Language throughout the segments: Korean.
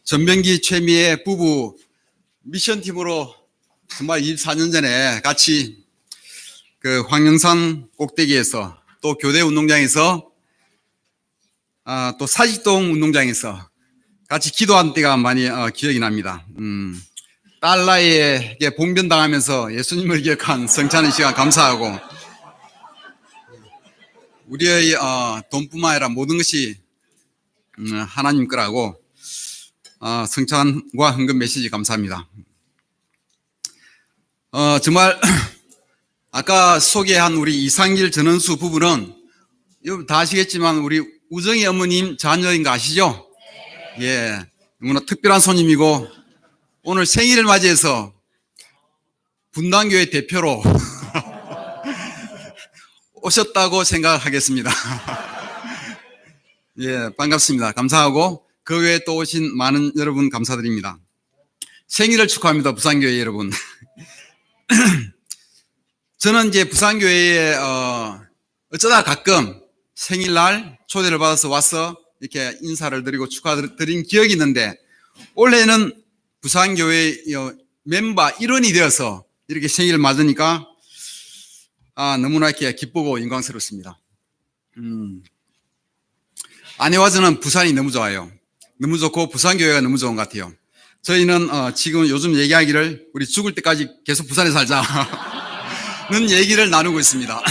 전병기 최미애 부부 미션팀으로 정말 24년 전에 같이 그 황령산 꼭대기에서 또 교대 운동장에서 또 사직동 운동장에서 같이 기도한 때가 많이 기억이 납니다. 딸 나이에 봉변당하면서 예수님을 기억한 성찬의 시간 감사하고, 우리의 돈뿐만 아니라 모든 것이 하나님 거라고 성찬과 헌금 메시지 감사합니다. 정말 아까 소개한 우리 이상길 전원수 부부는 여러분 다 아시겠지만 우리 우정희 어머님 자녀인 거 아시죠? 예, 너무나 특별한 손님이고 오늘 생일을 맞이해서 분당교회 대표로 오셨다고 생각하겠습니다. 예, 반갑습니다. 감사하고 그 외에 또 오신 많은 여러분 감사드립니다. 생일을 축하합니다, 부산교회 여러분. 저는 이제 부산교회에 어쩌다 가끔 생일날 초대를 받아서 와서 이렇게 인사를 드리고 축하드린 기억이 있는데, 올해는 부산교회 멤버 일원이 되어서 이렇게 생일을 맞으니까 너무나 이렇게 기쁘고 영광스럽습니다. 아내와 저는 부산이 너무 좋아요. 너무 좋고 부산교회가 너무 좋은 것 같아요. 저희는 지금 요즘 얘기하기를 우리 죽을 때까지 계속 부산에 살자는 얘기를 나누고 있습니다.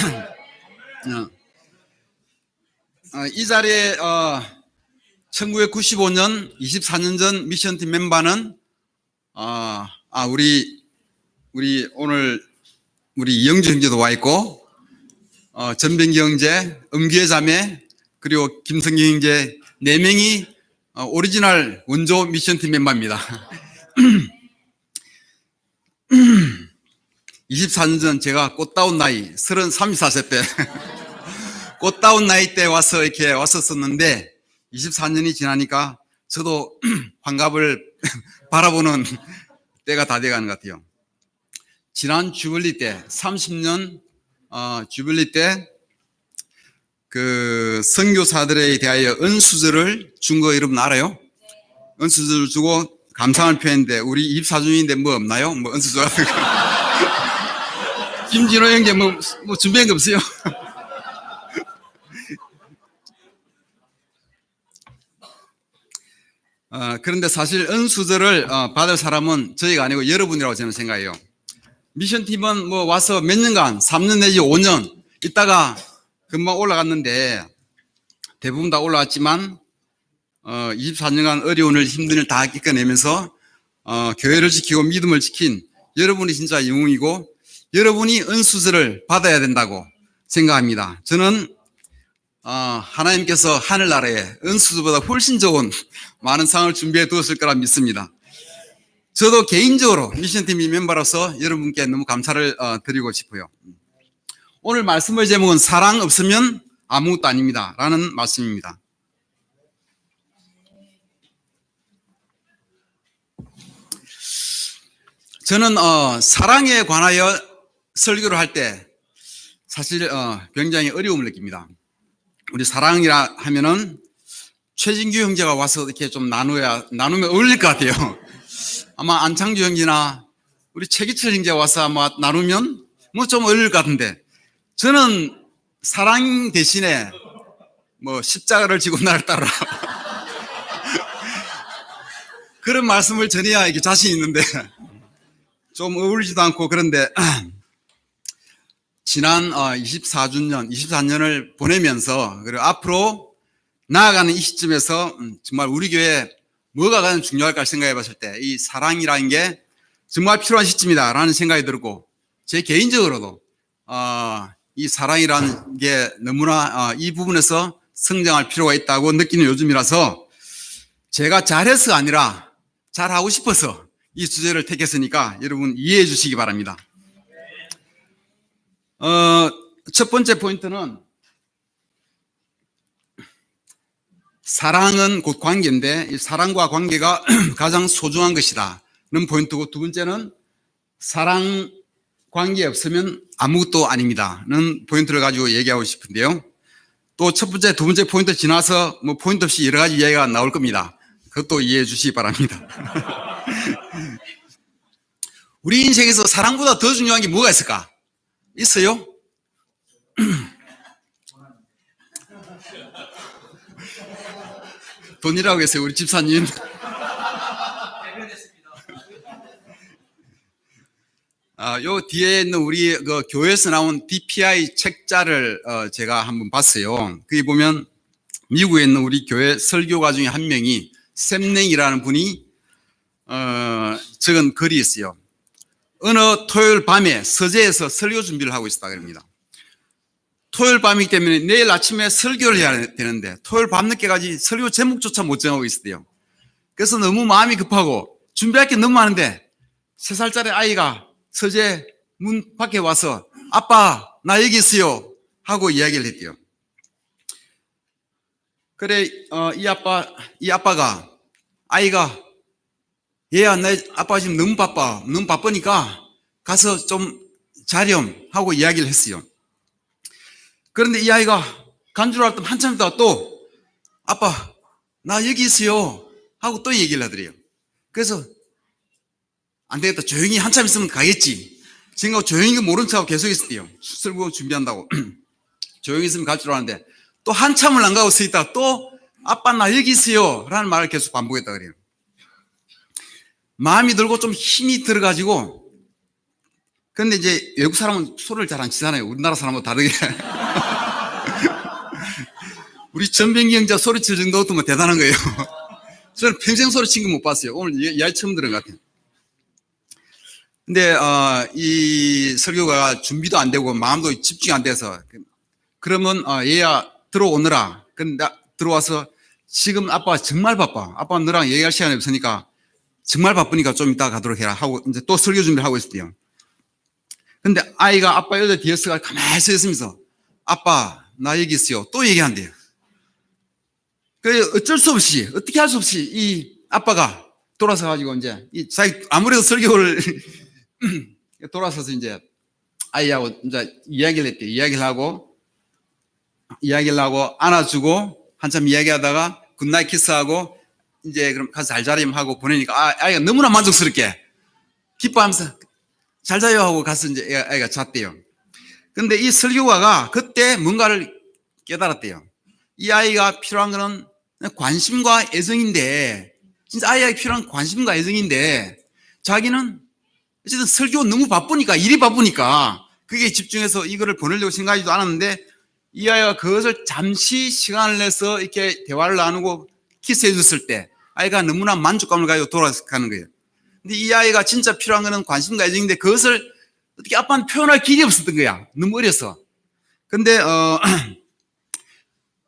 이 자리에 1995년 24년 전 미션팀 멤버는 우리 오늘 우리 이영주 형제도 와 있고, 전병기 형제, 엄기회 자매, 그리고 김성기 형제 4명이 오리지널 원조 미션팀 멤버입니다. 24년 전 제가 꽃다운 나이 34세 때 꽃다운 나이 때 와서 이렇게 왔었었는데, 24년이 지나니까 저도 환갑을 바라보는 때가 다 돼가는 것 같아요. 지난 주빌리 때 30년 주빌리 때 그 선교사들에 대하여 은수저를 준 거 여러분 알아요? 은수저를 주고 감상을 표했는데, 우리 24주년인데 뭐 없나요? 뭐 은수저 김진호 형제 뭐 준비한 게 없어요? 그런데 사실 은수저를 받을 사람은 저희가 아니고 여러분이라고 저는 생각해요. 미션팀은 뭐 와서 몇 년간 3년 내지 5년 있다가 금방 올라갔는데, 대부분 다 올라왔지만 24년간 어려운 힘든 일 다 겪어내면서 교회를 지키고 믿음을 지킨 여러분이 진짜 영웅이고, 여러분이 은수저를 받아야 된다고 생각합니다. 저는 하나님께서 하늘나라에 은수저보다 훨씬 좋은 많은 상을 준비해 두었을 거라 믿습니다. 저도 개인적으로 미션팀 멤버로서 여러분께 너무 감사를 드리고 싶어요. 오늘 말씀의 제목은 사랑 없으면 아무것도 아닙니다 라는 말씀입니다. 저는 사랑에 관하여 설교를 할 때 사실 굉장히 어려움을 느낍니다. 우리 사랑이라 하면은 최진규 형제가 와서 이렇게 좀 나누면 어울릴 것 같아요. 아마 안창주 형제나 우리 최기철 형제가 와서 아마 나누면 뭐 좀 어울릴 것 같은데, 저는 사랑 대신에 뭐 십자가를 지고 나를 따르라 그런 말씀을 전해야 이게 자신 있는데 좀 어울리지도 않고, 그런데 지난 24년을 보내면서, 그리고 앞으로 나아가는 이 시점에서 정말 우리 교회에 뭐가 가장 중요할까 생각해 봤을 때 이 사랑이라는 게 정말 필요한 시점이다라는 생각이 들고, 제 개인적으로도 이 사랑이라는 게 너무나 이 부분에서 성장할 필요가 있다고 느끼는 요즘이라서, 제가 잘해서 아니라 잘하고 싶어서 이 주제를 택했으니까 여러분 이해해 주시기 바랍니다. 첫 번째 포인트는 사랑은 곧 관계인데, 이 사랑과 관계가 가장 소중한 것이다는 포인트고, 두 번째는 사랑 관계 없으면 아무것도 아닙니다는 포인트를 가지고 얘기하고 싶은데요. 또 첫 번째, 두 번째 포인트 지나서 뭐 포인트 없이 여러 가지 이야기가 나올 겁니다. 그것도 이해해 주시기 바랍니다. 우리 인생에서 사랑보다 더 중요한 게 뭐가 있을까? 있어요? 돈이라고 했어요, 우리 집사님. 요 뒤에 있는 우리 그 교회에서 나온 DPI 책자를 제가 한번 봤어요. 거기 보면 미국에 있는 우리 교회 설교가 중에 한 명이 샘냉이라는 분이 적은 글이 있어요. 어느 토요일 밤에 서재에서 설교 준비를 하고 있었다 그럽니다. 토요일 밤이기 때문에 내일 아침에 설교를 해야 되는데 토요일 밤늦게까지 설교 제목조차 못 정하고 있었대요. 그래서 너무 마음이 급하고 준비할 게 너무 많은데 3살짜리 아이가 서재 문 밖에 와서 아빠 나 여기 있어요 하고 이야기를 했대요. 그래 이 아빠가 아이가 얘야 나 아빠 지금 너무 바쁘니까 가서 좀 자렴 하고 이야기를 했어요. 그런데 이 아이가 간 줄 알았더니 한참 있다가 또 아빠 나 여기 있어요 하고 또 얘기를 하더래요. 그래서 안 되겠다 조용히 한참 있으면 가겠지 생각하고 조용히 모른 척하고 계속 있었대요. 설교 준비한다고 조용히 있으면 갈 줄 알았는데 또 한참을 안 가고 서 있다가 또 아빠 나 여기 있어요 라는 말을 계속 반복했다 그래요. 마음이 들고 좀 힘이 들어가지고 그런데 이제 외국 사람은 소리를 잘 안 치잖아요. 우리나라 사람하고 다르게 우리 전병기 형제 소리칠 정도도 뭐 대단한 거예요. 저는 평생 소리친 거 못 봤어요. 오늘 이야기 처음 들은 것 같아요. 근데 이 설교가 준비도 안 되고 마음도 집중이 안 돼서 그러면 얘야 들어오느라. 근데 들어와서 지금 아빠가 정말 바빠. 아빠 너랑 얘기할 시간이 없으니까 정말 바쁘니까 좀 이따 가도록 해라 하고 이제 또 설교 준비를 하고 있었대요. 근데 아이가 아빠 여자 뒤에서 가만히 서 있으면서 아빠 나 여기 있어요 또 얘기한대요. 그래 어쩔 수 없이 어떻게 할 수 없이 이 아빠가 돌아서 가지고 이제 자기 아무래도 설교를 돌아서서 이제 아이하고 이제 이야기를 했대요. 이야기를 하고 안아주고 한참 이야기하다가 굿나잇 키스하고 이제 그럼 가서 잘 자렴 하고 보내니까 아이가 너무나 만족스럽게 기뻐하면서 잘 자요 하고 가서 이제 아이가 잤대요. 근데 이 설교가가 그때 뭔가를 깨달았대요. 이 아이가 필요한 거는 관심과 애정인데 진짜 아이에게 필요한 관심과 애정인데 자기는 어쨌든 설교 너무 바쁘니까 일이 바쁘니까 그게 집중해서 이거를 보내려고 생각하지도 않았는데 이 아이가 그것을 잠시 시간을 내서 이렇게 대화를 나누고 키스해 줬을 때 아이가 너무나 만족감을 가지고 돌아가는 거예요. 근데 이 아이가 진짜 필요한 거는 관심과 애정인데 그것을 어떻게 아빠는 표현할 길이 없었던 거야. 너무 어려서. 근데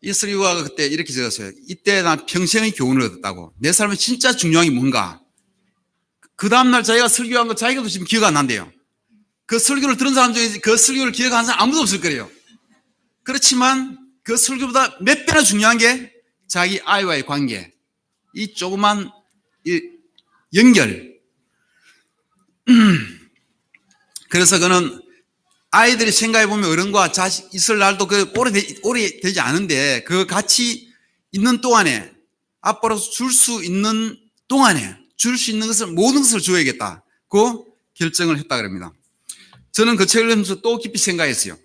이 설교가 그때 이렇게 적었어요. 이때 난 평생의 교훈을 얻었다고. 내 삶에 진짜 중요한 게 뭔가. 그 다음날 자기가 설교한 거 자기가도 지금 기억 안 난대요. 그 설교를 들은 사람 중에 그 설교를 기억하는 사람 아무도 없을 거예요. 그렇지만 그 설교보다 몇 배나 중요한 게 자기 아이와의 관계. 이 조그만 이 연결. 그래서 그는 아이들이 생각해보면 어른과 자식 있을 날도 오래 되지 않은데 그 같이 있는 동안에 아빠로서 줄 수 있는 동안에 줄 수 있는 것을 모든 것을 줘야겠다고 결정을 했다 그럽니다. 저는 그 책을 읽으면서 또 깊이 생각했어요.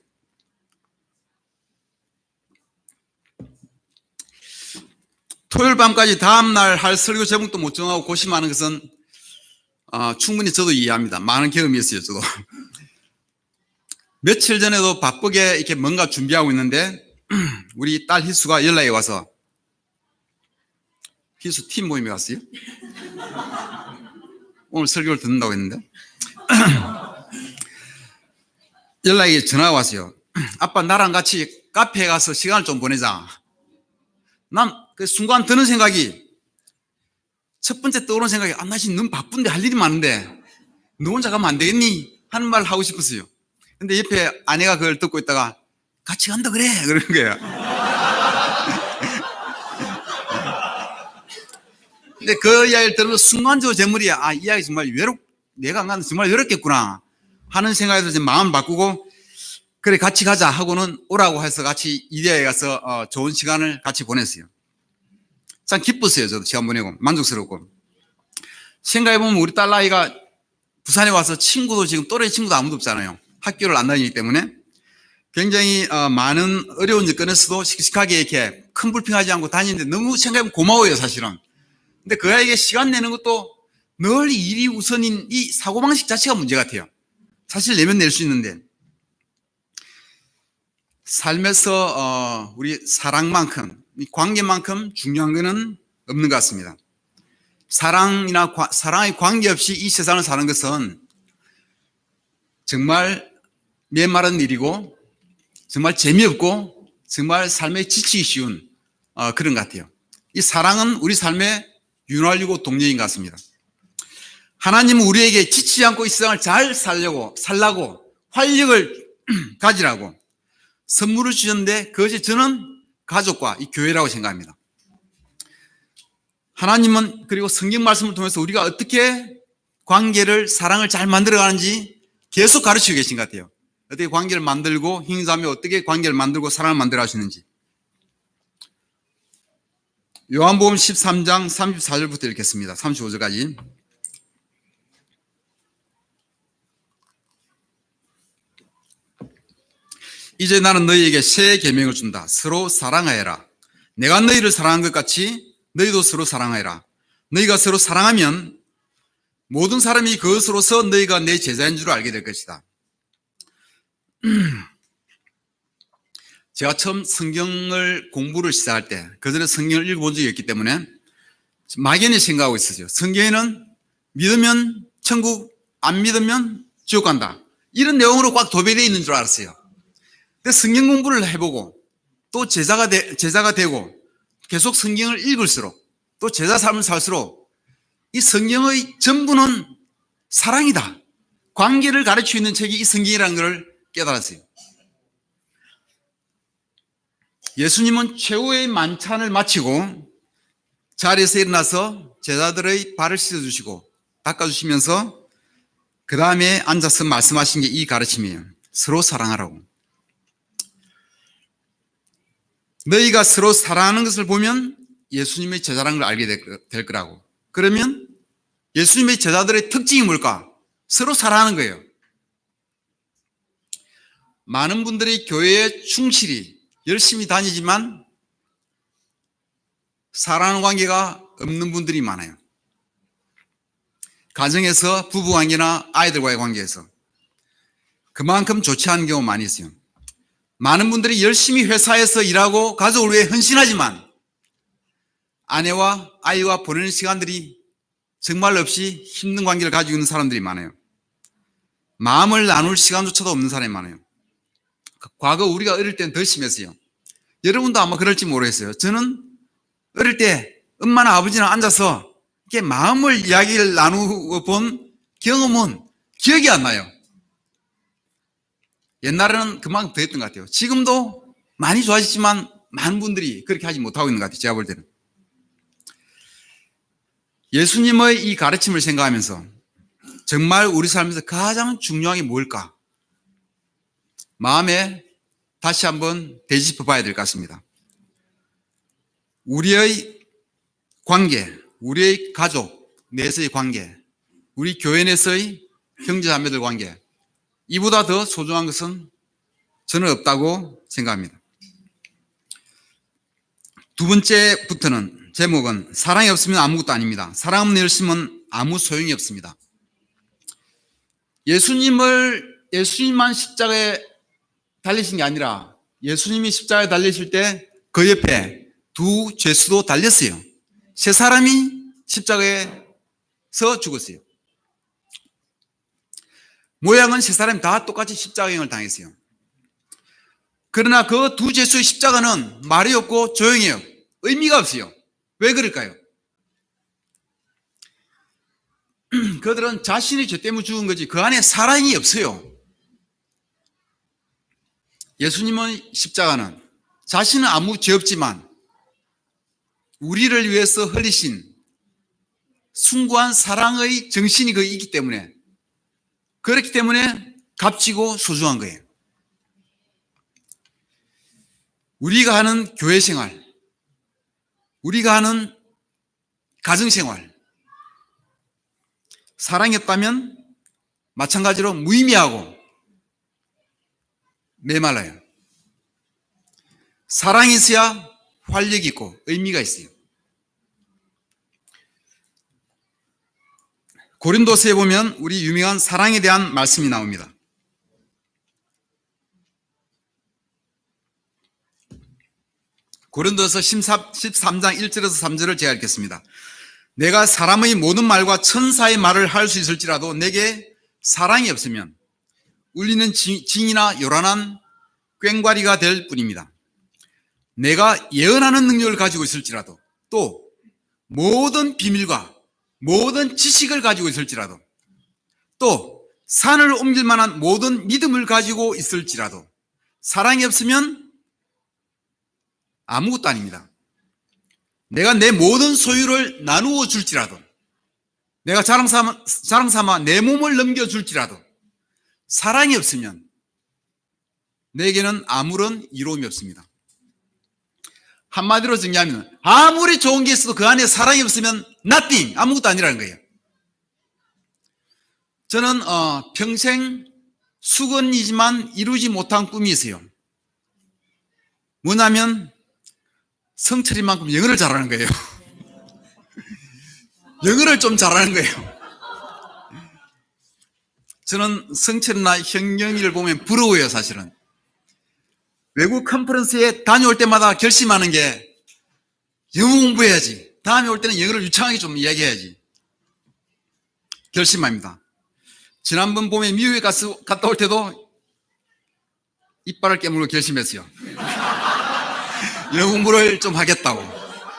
토요일 밤까지 다음날 할 설교 제목도 못 정하고 고심하는 것은 충분히 저도 이해합니다. 많은 경험이 있어요, 저도. 며칠 전에도 바쁘게 이렇게 뭔가 준비하고 있는데 우리 딸 희수가 연락이 와서 희수 팀 모임에 갔어요. 오늘 설교를 듣는다고 했는데 연락이 전화가 왔어요. 아빠 나랑 같이 카페에 가서 시간을 좀 보내자. 난 그 순간 드는 생각이 첫 번째 떠오르는 생각이 나 지금 너무 바쁜데 할 일이 많은데 너 혼자 가면 안 되겠니? 하는 말을 하고 싶었어요. 근데 옆에 아내가 그걸 듣고 있다가 같이 간다 그래 그러는 거예요. 근데 그 이야기를 들으면서 순간적으로 제 머리에 이 이야기 정말 내가 안 가는데 정말 외롭겠구나 하는 생각에서 이제 마음 바꾸고 그래 같이 가자 하고는 오라고 해서 같이 이대에 가서 좋은 시간을 같이 보냈어요. 참 기뻤어요. 저도 시간 보내고 만족스럽고. 생각해보면 우리 딸아이가 부산에 와서 친구도 지금 또래 친구도 아무도 없잖아요. 학교를 안 다니기 때문에 굉장히 많은 어려운 여건에서도 씩씩하게 이렇게 큰 불평하지 않고 다니는데 너무 생각해보면 고마워요 사실은. 근데 그 아이에게 시간 내는 것도 늘 일이 우선인 이 사고방식 자체가 문제 같아요. 사실 내면 낼 수 있는데 삶에서 우리 사랑만큼 관계만큼 중요한 것은 없는 것 같습니다. 사랑의 관계없이 이 세상을 사는 것은 정말 메마른 일이고 정말 재미없고 정말 삶에 지치기 쉬운 그런 것 같아요. 이 사랑은 우리 삶의 윤활유고 동력인 것 같습니다. 하나님은 우리에게 지치지 않고 이 세상을 잘 살라고 활력을 가지라고 선물을 주셨는데 그것이 저는 가족과 이 교회라고 생각합니다. 하나님은 그리고 성경 말씀을 통해서 우리가 어떻게 관계를 사랑을 잘 만들어가는지 계속 가르치고 계신 것 같아요. 어떻게 관계를 만들고 형제자매 어떻게 관계를 만들고 사랑을 만들어 가시는지. 요한복음 13장 34절부터 읽겠습니다. 35절까지. 이제 나는 너희에게 새 계명을 준다. 서로 사랑하여라. 내가 너희를 사랑한 것 같이 너희도 서로 사랑하여라. 너희가 서로 사랑하면 모든 사람이 그것으로서 너희가 내 제자인 줄 알게 될 것이다. 제가 처음 성경을 공부를 시작할 때 그전에 성경을 읽어본 적이 없기 때문에 막연히 생각하고 있었어요. 성경에는 믿으면 천국, 안 믿으면 지옥 간다. 이런 내용으로 꽉 도배되어 있는 줄 알았어요. 근데 성경 공부를 해보고 또 제자가 되고 계속 성경을 읽을수록 또 제자 삶을 살수록 이 성경의 전부는 사랑이다. 관계를 가르치고 있는 책이 이 성경이라는 걸 깨달았어요. 예수님은 최후의 만찬을 마치고 자리에서 일어나서 제자들의 발을 씻어주시고 닦아주시면서 그 다음에 앉아서 말씀하신 게 이 가르침이에요. 서로 사랑하라고. 너희가 서로 사랑하는 것을 보면 예수님의 제자라는 걸 알게 될 거라고. 그러면 예수님의 제자들의 특징이 뭘까? 서로 사랑하는 거예요. 많은 분들이 교회에 충실히 열심히 다니지만 사랑하는 관계가 없는 분들이 많아요. 가정에서 부부관계나 아이들과의 관계에서 그만큼 좋지 않은 경우 많이 있어요. 많은 분들이 열심히 회사에서 일하고 가족을 위해 헌신하지만 아내와 아이와 보내는 시간들이 정말 없이 힘든 관계를 가지고 있는 사람들이 많아요. 마음을 나눌 시간조차도 없는 사람이 많아요. 과거 우리가 어릴 때는 더 심했어요. 여러분도 아마 그럴지 모르겠어요. 저는 어릴 때 엄마나 아버지나 앉아서 이렇게 마음을 이야기를 나누어 본 경험은 기억이 안 나요. 옛날에는 그만큼 더 했던 것 같아요. 지금도 많이 좋아졌지만 많은 분들이 그렇게 하지 못하고 있는 것 같아요. 제가 볼 때는. 예수님의 이 가르침을 생각하면서 정말 우리 삶에서 가장 중요한 게 뭘까? 마음에 다시 한번 되짚어 봐야 될 것 같습니다. 우리의 관계, 우리의 가족 내에서의 관계, 우리 교회 내에서의 형제자매들 관계, 이보다 더 소중한 것은 저는 없다고 생각합니다. 두 번째부터는 제목은 사랑이 없으면 아무것도 아닙니다. 사랑 없는 열심은 아무 소용이 없습니다. 예수님만 십자가에 달리신 게 아니라 예수님이 십자가에 달리실 때 그 옆에 두 죄수도 달렸어요. 세 사람이 십자가에서 죽었어요. 모양은 세 사람이 다 똑같이 십자가형을 당했어요. 그러나 그 두 죄수의 십자가는 말이 없고 조용해요. 의미가 없어요. 왜 그럴까요? 그들은 자신의 죄 때문에 죽은 거지 그 안에 사랑이 없어요. 예수님의 십자가는 자신은 아무 죄 없지만 우리를 위해서 흘리신 숭고한 사랑의 정신이 거기 있기 때문에 그렇기 때문에 값지고 소중한 거예요. 우리가 하는 교회 생활, 우리가 하는 가정 생활, 사랑이 없다면 마찬가지로 무의미하고 메말라요. 사랑이 있어야 활력이 있고 의미가 있어요. 고린도서에 보면 우리 유명한 사랑에 대한 말씀이 나옵니다. 고린도서 13장 1절에서 3절을 제가 읽겠습니다. 내가 사람의 모든 말과 천사의 말을 할 수 있을지라도 내게 사랑이 없으면 울리는 징이나 요란한 꽹과리가 될 뿐입니다. 내가 예언하는 능력을 가지고 있을지라도 또 모든 비밀과 모든 지식을 가지고 있을지라도 또 산을 옮길 만한 모든 믿음을 가지고 있을지라도 사랑이 없으면 아무것도 아닙니다. 내가 내 모든 소유를 나누어 줄지라도 내가 자랑 삼아 내 몸을 넘겨줄지라도 사랑이 없으면 내게는 아무런 이로움이 없습니다. 한마디로 정리하면 아무리 좋은 게 있어도 그 안에 사랑이 없으면 nothing, 아무것도 아니라는 거예요. 저는 평생 수건이지만 이루지 못한 꿈이 있어요. 뭐냐면 성철이만큼 영어를 잘하는 거예요. 영어를 좀 잘하는 거예요. 저는 성철이나 형경이를 보면 부러워요. 사실은 외국 컨퍼런스에 다녀올 때마다 결심하는 게 영어 공부해야지, 다음에 올 때는 영어를 유창하게 좀 이야기해야지 결심합니다. 지난번 봄에 미국에 갔다 올 때도 이빨을 깨물고 결심했어요. 영어 공부를 좀 하겠다고.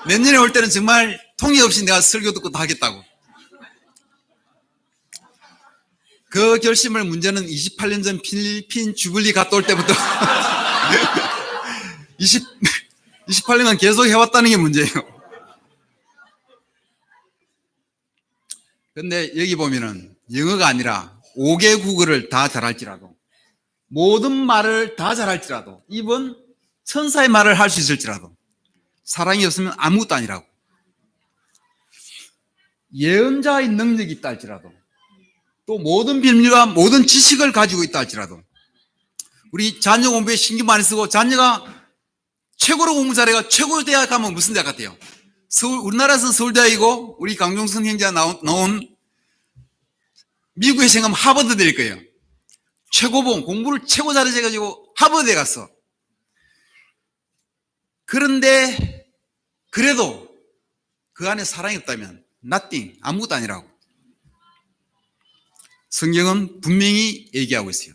내년에 올 때는 정말 통역 없이 내가 설교 듣고 다 하겠다고. 그 결심을 문제는 28년 전 필리핀 주블리 갔다 올 때부터 28년간 계속 해왔다는 게 문제예요. 근데 여기 보면은 영어가 아니라 5개 국어를 다 잘할지라도 모든 말을 다 잘할지라도 이번 천사의 말을 할 수 있을지라도 사랑이 없으면 아무것도 아니라고. 예언자의 능력이 있다 할지라도 또 모든 비밀과 모든 지식을 가지고 있다 할지라도 우리 자녀 공부에 신경 많이 쓰고 자녀가 최고로 공부 잘해가 최고 대학 가면 무슨 대학 같아요? 우리나라에서는 서울대학이고 우리 강종선 형제가 나온 미국에 생각하면 하버드 될 거예요. 최고봉 공부를 최고 잘해가지고 하버드에 갔어. 그런데 그래도 그 안에 사랑이 없다면 nothing, 아무것도 아니라고. 성경은 분명히 얘기하고 있어요.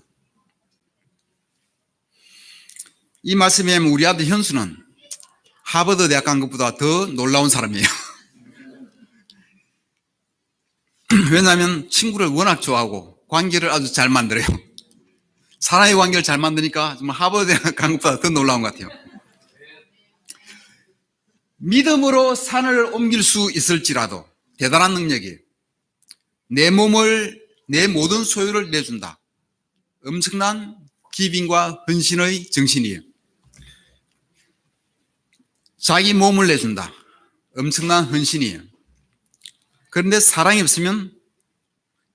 이 말씀에 우리 아들 현수는 하버드 대학 간 것보다 더 놀라운 사람이에요. 왜냐하면 친구를 워낙 좋아하고 관계를 아주 잘 만들어요. 사람의 관계를 잘 만드니까 정말 하버드 대학 간 것보다 더 놀라운 것 같아요. 믿음으로 산을 옮길 수 있을지라도 대단한 능력이에요. 내 몸을, 내 모든 소유를 내준다. 엄청난 기빙과 헌신의 정신이에요. 자기 몸을 내준다. 엄청난 헌신이에요. 그런데 사랑이 없으면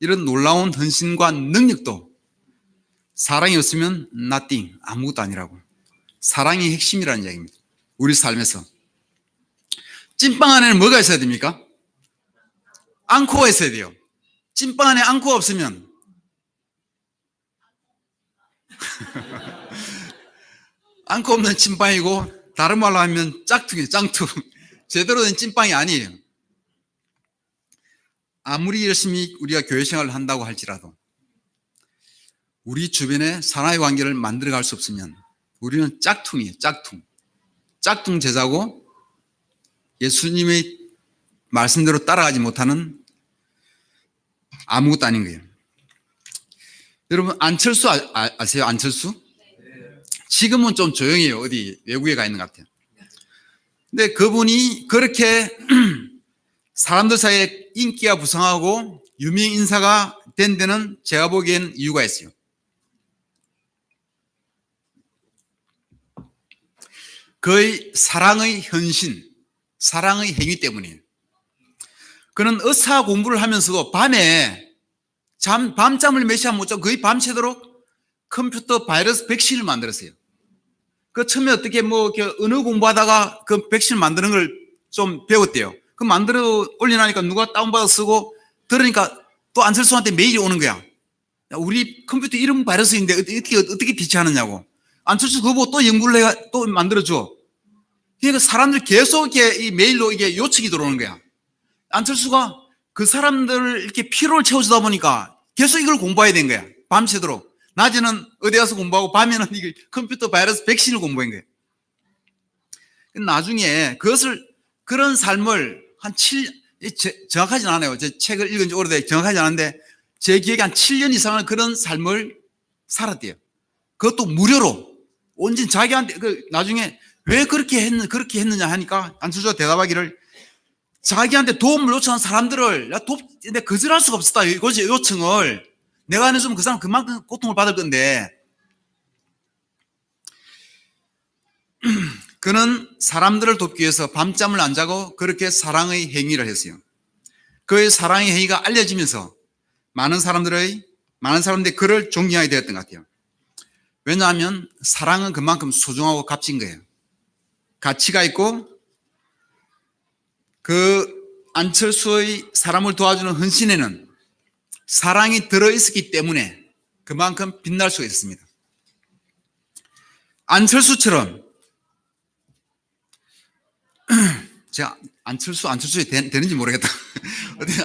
이런 놀라운 헌신과 능력도 사랑이 없으면 nothing, 아무것도 아니라고. 사랑이 핵심이라는 이야기입니다. 우리 삶에서. 찐빵 안에는 뭐가 있어야 됩니까? 앙코가 있어야 돼요. 찐빵 안에 앙코가 없으면 앙코 없는 찐빵이고 다른 말로 하면 짝퉁이에요. 짱퉁. 제대로 된 찐빵이 아니에요. 아무리 열심히 우리가 교회 생활을 한다고 할지라도 우리 주변에 사랑의 관계를 만들어갈 수 없으면 우리는 짝퉁이에요. 짝퉁. 짝퉁 제자고 예수님의 말씀대로 따라가지 못하는 아무것도 아닌 거예요. 여러분 안철수 아세요? 안철수? 지금은 좀 조용해요. 어디 외국에 가 있는 것 같아요. 근데 그분이 그렇게 사람들 사이에 인기가 부상하고 유명 인사가 된 데는 제가 보기엔 이유가 있어요. 그의 사랑의 헌신, 사랑의 행위 때문이에요. 그는 의사 공부를 하면서도 밤에 밤잠을 몇 시간 못 자고 거의 밤새도록 컴퓨터 바이러스 백신을 만들었어요. 그 처음에 어떻게 언어 공부하다가 그 백신을 만드는 걸 좀 배웠대요. 그 만들어 올려놓으니까 누가 다운받아 쓰고 들으니까 또 안철수한테 메일이 오는 거야. 야, 우리 컴퓨터 이런 바이러스인데 어떻게 대처하느냐고. 안철수 그거 보고 또 연구를 해가 또 만들어줘. 그러니까 사람들 계속 이렇게 이 메일로 이게 요청이 들어오는 거야. 안철수가 그 사람들을 이렇게 피로를 채워주다 보니까 계속 이걸 공부해야 된 거야. 밤새도록. 낮에는 어디 가서 공부하고 밤에는 이게 컴퓨터 바이러스 백신을 공부한 거예요. 나중에 그런 삶을 정확하진 않아요. 제 책을 읽은 지 오래돼 정확하지 않은데 제 기억에 한 7년 이상은 그런 삶을 살았대요. 그것도 무료로. 온전히 자기한테, 나중에 왜 그렇게 했느냐 하니까 안철수가 대답하기를 자기한테 도움을 요청한 사람들을 내가 거절할 수가 없었다. 요청을. 내가 안 해주면 그 사람 그만큼 고통을 받을 건데. 그는 사람들을 돕기 위해서 밤잠을 안 자고 그렇게 사랑의 행위를 했어요. 그의 사랑의 행위가 알려지면서 많은 사람들이 그를 존경하게 되었던 것 같아요. 왜냐하면 사랑은 그만큼 소중하고 값진 거예요. 가치가 있고 그 안철수의 사람을 도와주는 헌신에는 사랑이 들어있었기 때문에 그만큼 빛날 수가 있습니다. 안철수처럼 제가 안철수 되는지 모르겠다.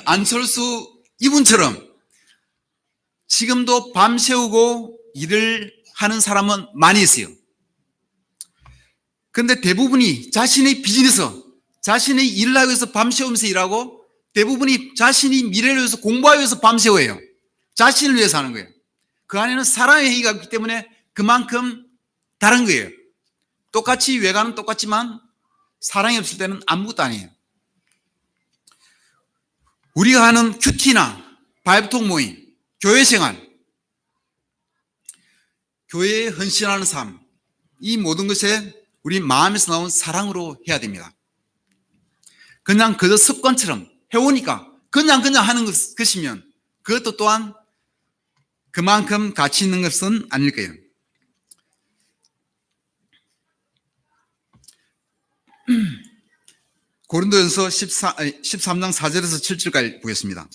안철수 이분처럼 지금도 밤새우고 일을 하는 사람은 많이 있어요. 그런데 대부분이 자신의 비즈니스, 자신의 일을 하기 위해서 밤새우면서 일하고 대부분이 자신이 미래를 위해서 공부하기 위해서 밤새워요. 자신을 위해서 하는 거예요. 그 안에는 사랑의 행위가 있기 때문에 그만큼 다른 거예요. 똑같이 외관은 똑같지만 사랑이 없을 때는 아무것도 아니에요. 우리가 하는 큐티나 바이브톡 모임, 교회 생활, 교회에 헌신하는 삶, 이 모든 것에 우리 마음에서 나온 사랑으로 해야 됩니다. 그냥 그저 습관처럼 해오니까 그냥 하는 것이면 그것도 또한 그만큼 가치 있는 것은 아닐 거예요. 고린도전서 13장 4절에서 7절까지 보겠습니다.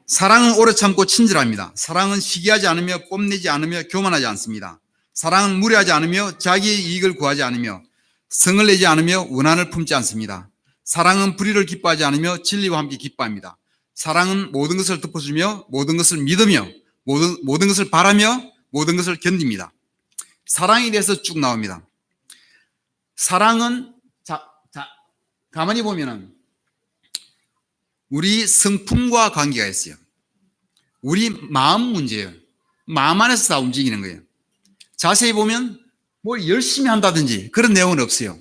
사랑은 오래 참고 친절합니다. 사랑은 시기하지 않으며 뽐내지 않으며 교만하지 않습니다. 사랑은 무례하지 않으며 자기의 이익을 구하지 않으며 성을 내지 않으며 원한을 품지 않습니다. 사랑은 불의를 기뻐하지 않으며 진리와 함께 기뻐합니다. 사랑은 모든 것을 덮어주며 모든 것을 믿으며 모든 것을 바라며 모든 것을 견딥니다. 사랑에 대해서 쭉 나옵니다. 사랑은 가만히 보면은 우리 성품과 관계가 있어요. 우리 마음 문제예요. 마음 안에서 다 움직이는 거예요. 자세히 보면 뭘 열심히 한다든지 그런 내용은 없어요.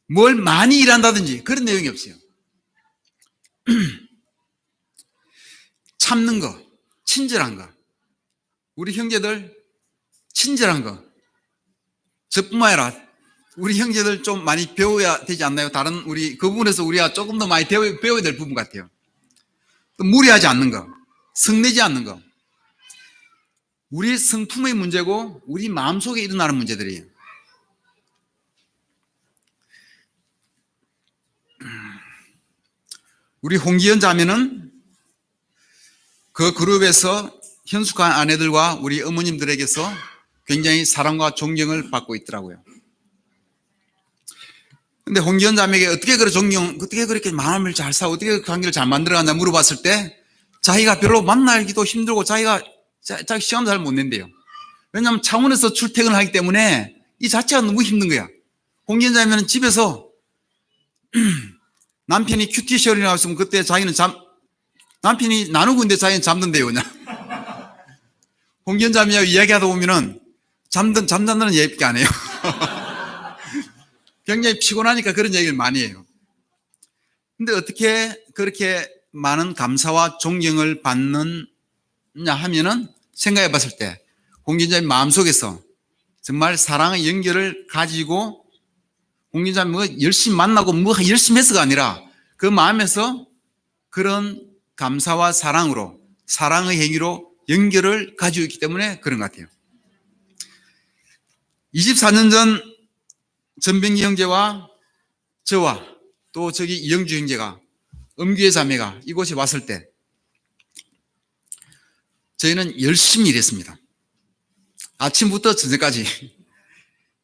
뭘 많이 일한다든지 그런 내용이 없어요. 참는 거, 친절한 거. 우리 형제들 친절한 거. 저뿐만 아니라 우리 형제들 좀 많이 배워야 되지 않나요? 다른 그 부분에서 우리가 조금 더 많이 배워야 될 부분 같아요. 또 무리하지 않는 거, 성내지 않는 거. 우리 성품의 문제고 우리 마음속에 일어나는 문제들이에요. 우리 홍기현 자매는 그 그룹에서 현숙한 아내들과 우리 어머님들에게서 굉장히 사랑과 존경을 받고 있더라고요. 근데 홍기현 자매에게 어떻게 그렇게 마음을 잘 사, 어떻게 관계를 잘 만들어가냐 물어봤을 때 자기가 별로 만나기도 힘들고 자기 시간도 잘 못 낸대요. 왜냐하면 창원에서 출퇴근을 하기 때문에 이 자체가 너무 힘든 거야. 홍기현 자매는 집에서 남편이 큐티 셔링이 나왔으면 그때 자기는 남편이 나누고 있는데 자기는 잠든대요, 그냥. 홍기현 자매하고 이야기하다 보면은 잠든다는 얘기밖에 안 해요. 굉장히 피곤하니까 그런 얘기를 많이 해요. 근데 어떻게 그렇게 많은 감사와 존경을 받느냐 하면은 생각해 봤을 때 홍기현 자매 마음속에서 정말 사랑의 연결을 가지고 공진자님 뭐 열심히 만나고 뭐 열심히 해서가 아니라 그 마음에서 그런 감사와 사랑으로 사랑의 행위로 연결을 가지고 있기 때문에 그런 것 같아요. 24년 전 전병기 형제와 저와 또 저기 이영주 형제가 음규의 자매가 이곳에 왔을 때 저희는 열심히 일했습니다. 아침부터 저녁까지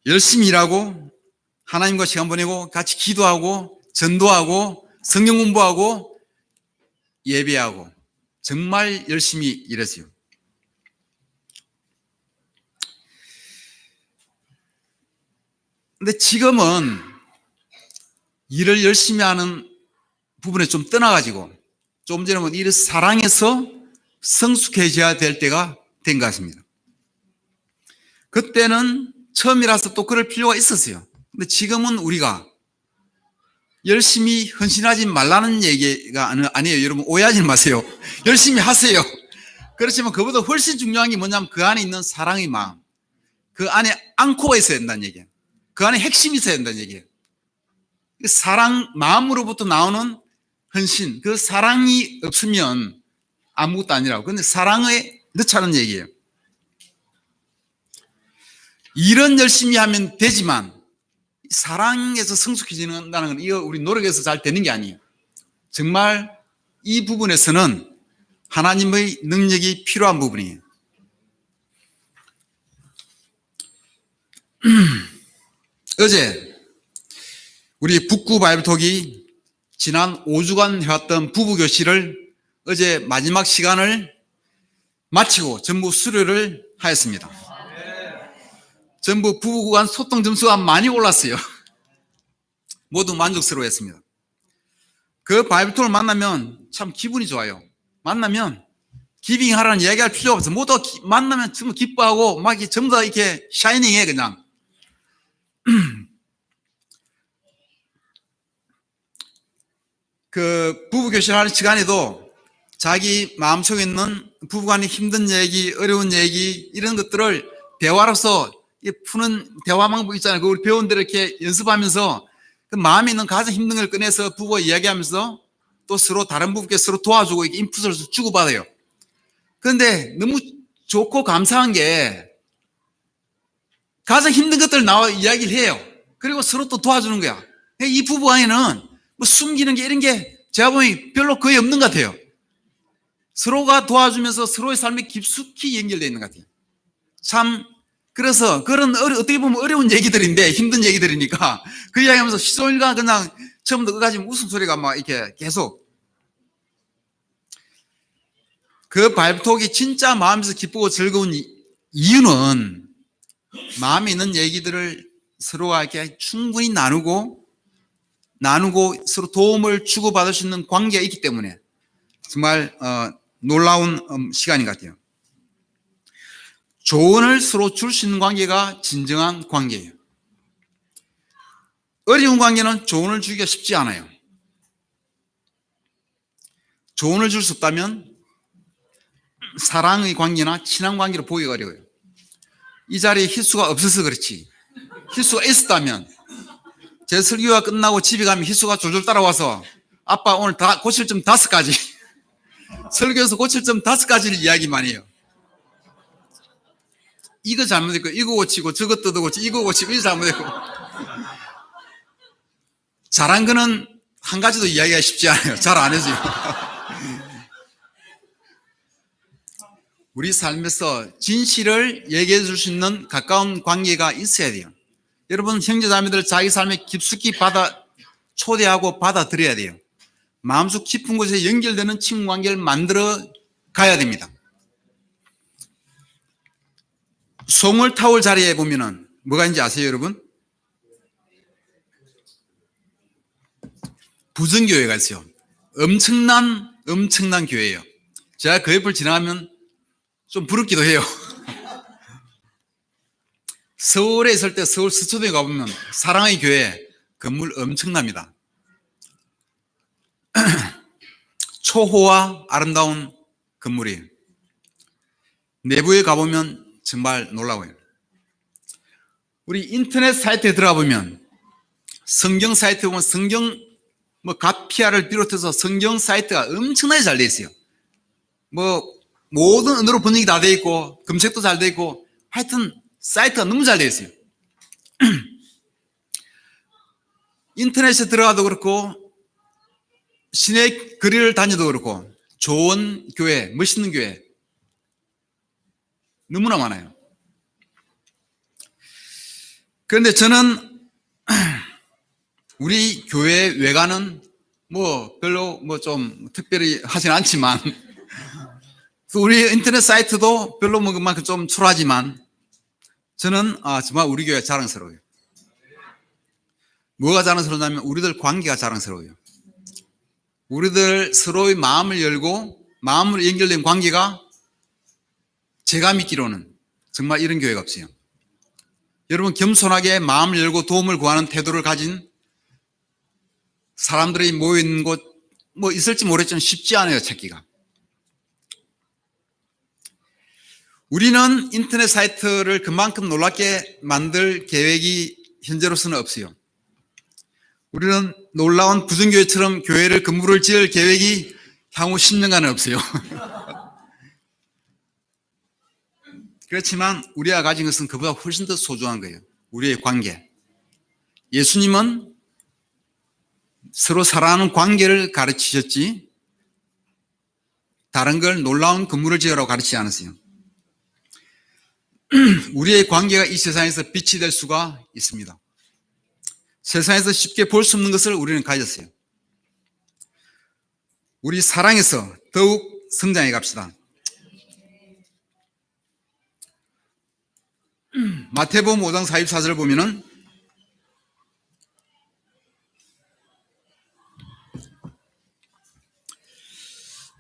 열심히 일하고 하나님과 시간 보내고 같이 기도하고 전도하고 성경 공부하고 예배하고 정말 열심히 일했어요. 근데 지금은 일을 열심히 하는 부분에 좀 떠나가지고 좀 전에 본 일을 사랑해서 성숙해져야 될 때가 된 것 같습니다. 그때는 처음이라서 또 그럴 필요가 있었어요. 근데 지금은 우리가 열심히 헌신하지 말라는 얘기가 아니에요. 여러분 오해하지 마세요. 열심히 하세요. 그렇지만 그보다 훨씬 중요한 게 뭐냐면 그 안에 있는 사랑의 마음, 그 안에 앙코가 있어야 된다는 얘기예요. 그 안에 핵심이 있어야 된다는 얘기예요. 사랑, 마음으로부터 나오는 헌신, 그 사랑이 없으면 아무것도 아니라고. 근데 사랑에 넣자는 얘기예요. 일은 열심히 하면 되지만 사랑에서 성숙해진다는 건 이거 우리 노력해서 잘 되는 게 아니에요. 정말 이 부분에서는 하나님의 능력이 필요한 부분이에요. 어제 우리 북구 바이블톡이 지난 5주간 해왔던 부부교실을 어제 마지막 시간을 마치고 전부 수료를 하였습니다. 전부 부부 간 소통 점수가 많이 올랐어요. 모두 만족스러워했습니다. 그 바이블톡을 만나면 참 기분이 좋아요. 만나면 기빙하라는 이야기할 필요가 없어. 모두 만나면 정말 기뻐하고 막 전부 다 이렇게 샤이닝해 그냥. 그 부부교실 하는 시간에도 자기 마음속에 있는 부부간의 힘든 얘기, 어려운 얘기 이런 것들을 대화로서 푸는 대화 방법 있잖아요. 그걸 배운 대로 이렇게 연습하면서 그 마음에 있는 가장 힘든 걸 꺼내서 부부와 이야기하면서 또 서로 다른 부부께 서로 도와주고 인풋을 주고받아요. 그런데 너무 좋고 감사한 게 가장 힘든 것들 나와 이야기를 해요. 그리고 서로 또 도와주는 거야. 이 부부 안에는 뭐 숨기는 게 이런 게 제가 보니 별로 거의 없는 것 같아요. 서로가 도와주면서 서로의 삶에 깊숙이 연결되어 있는 것 같아요. 참 그래서 그런 어떻게 보면 어려운 얘기들인데 힘든 얘기들이니까 그 이야기하면서 시소일과 그냥 처음부터 끝까지 웃음소리가 막 이렇게 계속 그 바이블톡이 진짜 마음에서 기쁘고 즐거운 이유는 마음에 있는 얘기들을 서로가 이렇게 충분히 나누고 서로 도움을 주고받을 수 있는 관계가 있기 때문에 정말 놀라운 시간인 것 같아요. 조언을 서로 줄 수 있는 관계가 진정한 관계예요. 어려운 관계는 조언을 주기가 쉽지 않아요. 조언을 줄 수 없다면 사랑의 관계나 친한 관계로 보기가 어려워요. 이 자리에 희수가 없어서 그렇지. 희수가 있었다면 제 설교가 끝나고 집에 가면 희수가 졸졸 따라와서 아빠 오늘 다 고칠 점 5가지 설교에서 고칠 점 5가지를 이야기만 해요. 이거 잘못했고 이거 고치고 저거 뜯어고치고 이거 고치고 이거 잘못했고 잘한 거는 한 가지도 이야기가 쉽지 않아요. 잘 안 해줘요. 우리 삶에서 진실을 얘기해 줄 수 있는 가까운 관계가 있어야 돼요. 여러분 형제자매들 자기 삶에 깊숙이 초대하고 받아들여야 돼요. 마음속 깊은 곳에 연결되는 친구 관계를 만들어 가야 됩니다. 송월타월 자리에 보면은 뭐가 있는지 아세요, 여러분? 부정교회가 있어요. 엄청난 교회예요. 제가 그 옆을 지나가면 좀 부럽기도 해요. 서울에 있을 때 서울 서초동에 가보면 사랑의 교회 건물 엄청납니다. 초호화 아름다운 건물이에요. 내부에 가보면 정말 놀라워요. 우리 인터넷 사이트에 들어가 보면 성경 사이트에 보면 성경 뭐 가피아를 비롯해서 성경 사이트가 엄청나게 잘 돼 있어요. 뭐 모든 언어로 번역이 다 돼 있고 검색도 잘 돼 있고 하여튼 사이트가 너무 잘 돼 있어요. 인터넷에 들어가도 그렇고 시내 거리를 다녀도 그렇고 좋은 교회, 멋있는 교회 너무나 많아요. 그런데 저는 우리 교회 외관은 뭐 별로 뭐 좀 특별히 하진 않지만 우리 인터넷 사이트도 별로 뭐 그만큼 좀 초라하지만 저는 정말 우리 교회 자랑스러워요. 뭐가 자랑스러우냐면 우리들 관계가 자랑스러워요. 우리들 서로의 마음을 열고 마음으로 연결된 관계가 제가 믿기로는 정말 이런 교회가 없어요. 여러분 겸손하게 마음을 열고 도움을 구하는 태도를 가진 사람들이 모여있는 곳 뭐 있을지 모르겠지만 쉽지 않아요, 찾기가. 우리는 인터넷 사이트를 그만큼 놀랍게 만들 계획이 현재로서는 없어요. 우리는 놀라운 부정교회처럼 교회를 건물을 지을 계획이 향후 10년간은 없어요. 그렇지만 우리가 가진 것은 그보다 훨씬 더 소중한 거예요. 우리의 관계. 예수님은 서로 사랑하는 관계를 가르치셨지 다른 걸 놀라운 건물을 지으라고 가르치지 않았어요. 우리의 관계가 이 세상에서 빛이 될 수가 있습니다. 세상에서 쉽게 볼 수 없는 것을 우리는 가졌어요. 우리 사랑에서 더욱 성장해 갑시다. 마태복음 5장 44절을 보면은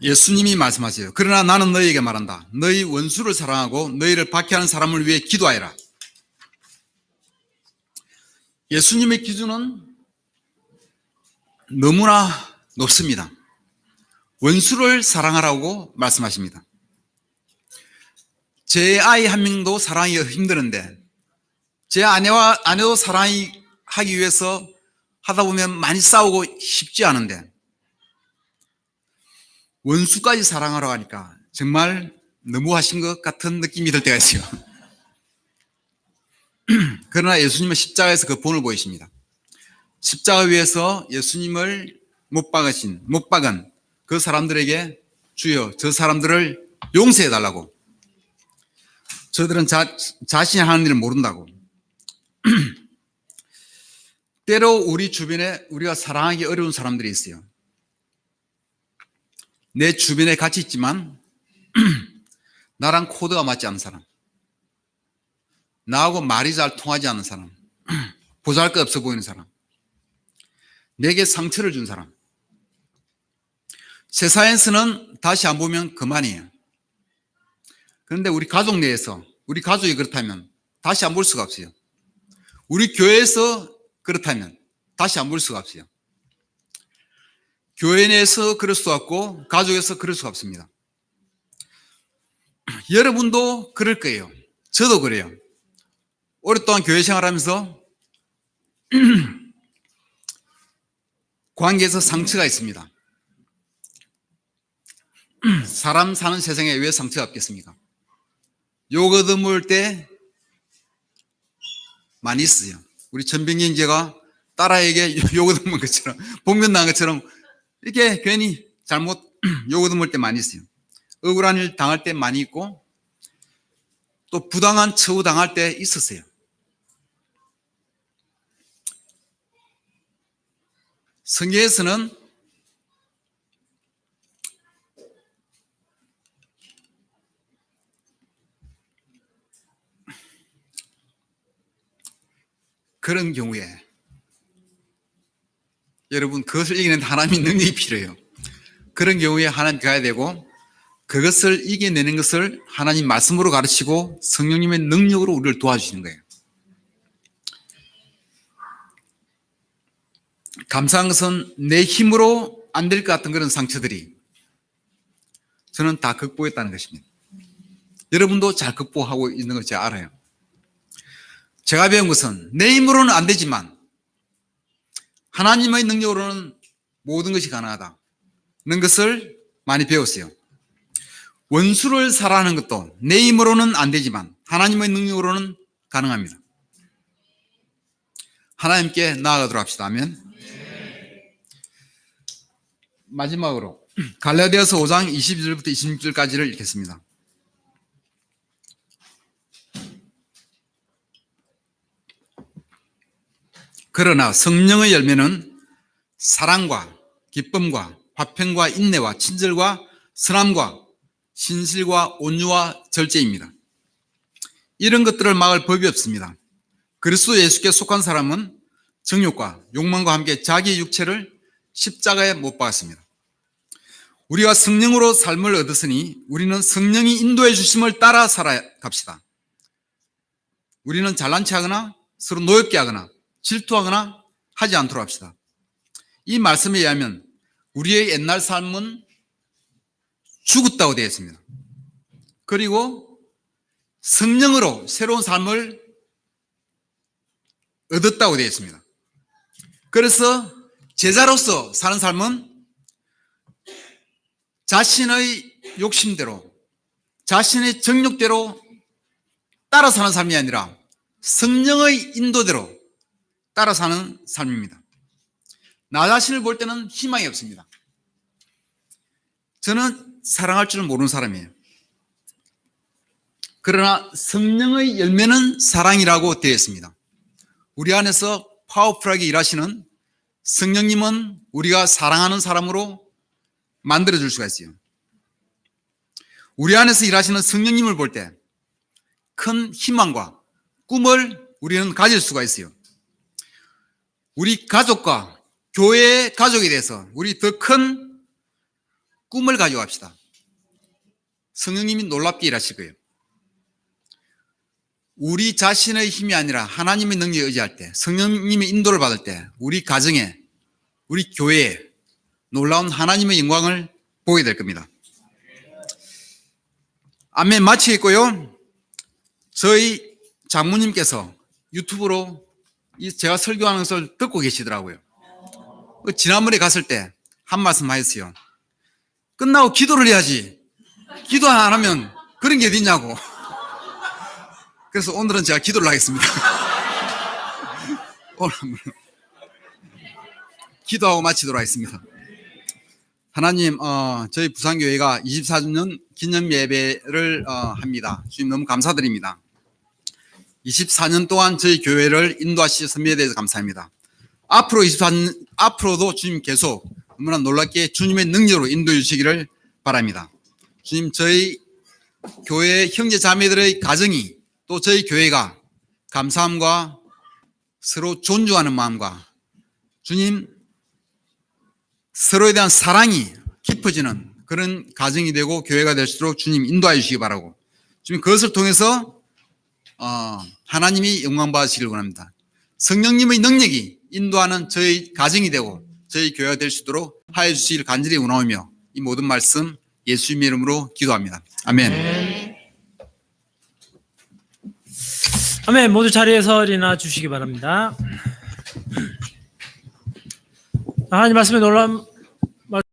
예수님이 말씀하세요. 그러나 나는 너희에게 말한다. 너희 원수를 사랑하고 너희를 박해하는 사람을 위해 기도하여라. 예수님의 기준은 너무나 높습니다. 원수를 사랑하라고 말씀하십니다. 제 아이 한 명도 사랑하기가 힘드는데 제 아내도 사랑하기 위해서 하다 보면 많이 싸우고 쉽지 않은데 원수까지 사랑하라고 하니까 정말 너무하신 것 같은 느낌이 들 때가 있어요. 그러나 예수님은 십자가에서 그 본을 보이십니다. 십자가 위에서 예수님을 못 박은 그 사람들에게 주여 저 사람들을 용서해 달라고. 저들은 자신이 하는 일을 모른다고. 때로 우리 주변에 우리가 사랑하기 어려운 사람들이 있어요. 내 주변에 같이 있지만 나랑 코드가 맞지 않는 사람, 나하고 말이 잘 통하지 않는 사람, 보잘것없어 보이는 사람, 내게 상처를 준 사람. 세상에서는 다시 안 보면 그만이에요. 그런데 우리 가족 내에서 우리 가족이 그렇다면 다시 안 볼 수가 없어요. 우리 교회에서 그렇다면 다시 안 볼 수가 없어요. 교회 내에서 그럴 수 없고 가족에서 그럴 수가 없습니다. 여러분도 그럴 거예요. 저도 그래요. 오랫동안 교회 생활하면서 관계에서 상처가 있습니다. 사람 사는 세상에 왜 상처가 없겠습니까? 욕 얻어먹을 때 많이 있어요. 우리 전병기 형제가 딸아에게 욕 얻어먹은 것처럼 복면 난 것처럼 이렇게 괜히 잘못 욕 얻어먹을 때 많이 있어요. 억울한 일 당할 때 많이 있고 또 부당한 처우 당할 때 있었어요. 성경에서는 그런 경우에 여러분 그것을 이기는 하나님의 능력이 필요해요. 그런 경우에 하나님 가야 되고 그것을 이겨내는 것을 하나님 말씀으로 가르치고 성령님의 능력으로 우리를 도와주시는 거예요. 감사한 것은 내 힘으로 안 될 것 같은 그런 상처들이 저는 다 극복했다는 것입니다. 여러분도 잘 극복하고 있는 걸 제가 알아요. 제가 배운 것은 내 힘으로는 안 되지만 하나님의 능력으로는 모든 것이 가능하다는 것을 많이 배웠어요. 원수를 사랑하는 것도 내 힘으로는 안 되지만 하나님의 능력으로는 가능합니다. 하나님께 나아가도록 합시다. 아멘. 마지막으로 갈라디아서 5장 22절부터 26절까지를 읽겠습니다. 그러나 성령의 열매는 사랑과 기쁨과 화평과 인내와 친절과 선함과 신실과 온유와 절제입니다. 이런 것들을 막을 법이 없습니다. 그리스도 예수께 속한 사람은 정욕과 욕망과 함께 자기 육체를 십자가에 못 박았습니다. 우리가 성령으로 삶을 얻었으니 우리는 성령이 인도해 주심을 따라 살아갑시다. 우리는 잘난 체하거나 서로 노엽게 하거나 질투하거나 하지 않도록 합시다. 이 말씀에 의하면 우리의 옛날 삶은 죽었다고 되어 있습니다. 그리고 성령으로 새로운 삶을 얻었다고 되어 있습니다. 그래서 제자로서 사는 삶은 자신의 욕심대로, 자신의 정욕대로 따라 사는 삶이 아니라 성령의 인도대로 따라 사는 삶입니다. 나 자신을 볼 때는 희망이 없습니다. 저는 사랑할 줄은 모르는 사람이에요. 그러나 성령의 열매는 사랑이라고 되어 있습니다. 우리 안에서 파워풀하게 일하시는 성령님은 우리가 사랑하는 사람으로 만들어줄 수가 있어요. 우리 안에서 일하시는 성령님을 볼 때 큰 희망과 꿈을 우리는 가질 수가 있어요. 우리 가족과 교회의 가족에 대해서 우리 더 큰 꿈을 가지고 합시다. 성령님이 놀랍게 일하실 거예요. 우리 자신의 힘이 아니라 하나님의 능력에 의지할 때, 성령님의 인도를 받을 때 우리 가정에, 우리 교회에 놀라운 하나님의 영광을 보게 될 겁니다. 아멘. 마치겠고요. 저희 장모님께서 유튜브로 제가 설교하는 것을 듣고 계시더라고요. 지난번에 갔을 때 한 말씀 하셨어요. 끝나고 기도를 해야지. 기도 안 하면 그런 게 어딨냐고. 그래서 오늘은 제가 기도를 하겠습니다. 오늘 기도하고 마치도록 하겠습니다. 하나님, 저희 부산교회가 24주년 기념 예배를 합니다. 주님 너무 감사드립니다. 24년 동안 저희 교회를 인도하시 선배에 대해서 감사합니다. 앞으로 24년, 앞으로도 주님 계속 너무나 놀랍게 주님의 능력으로 인도해 주시기를 바랍니다. 주님, 저희 교회 형제 자매들의 가정이 또 저희 교회가 감사함과 서로 존중하는 마음과 주님 서로에 대한 사랑이 깊어지는 그런 가정이 되고 교회가 될수록 주님 인도해 주시기 바라고 주님 그것을 통해서 하나님이 영광 받으시길 원합니다. 성령님의 능력이 인도하는 저희 가정이 되고 저희 교회가 될 수 있도록 하여 주시길 간절히 원하오며 이 모든 말씀 예수님의 이름으로 기도합니다. 아멘. 아멘. 모두 자리에서 일어나 주시기 바랍니다. 하나님 말씀에 놀라운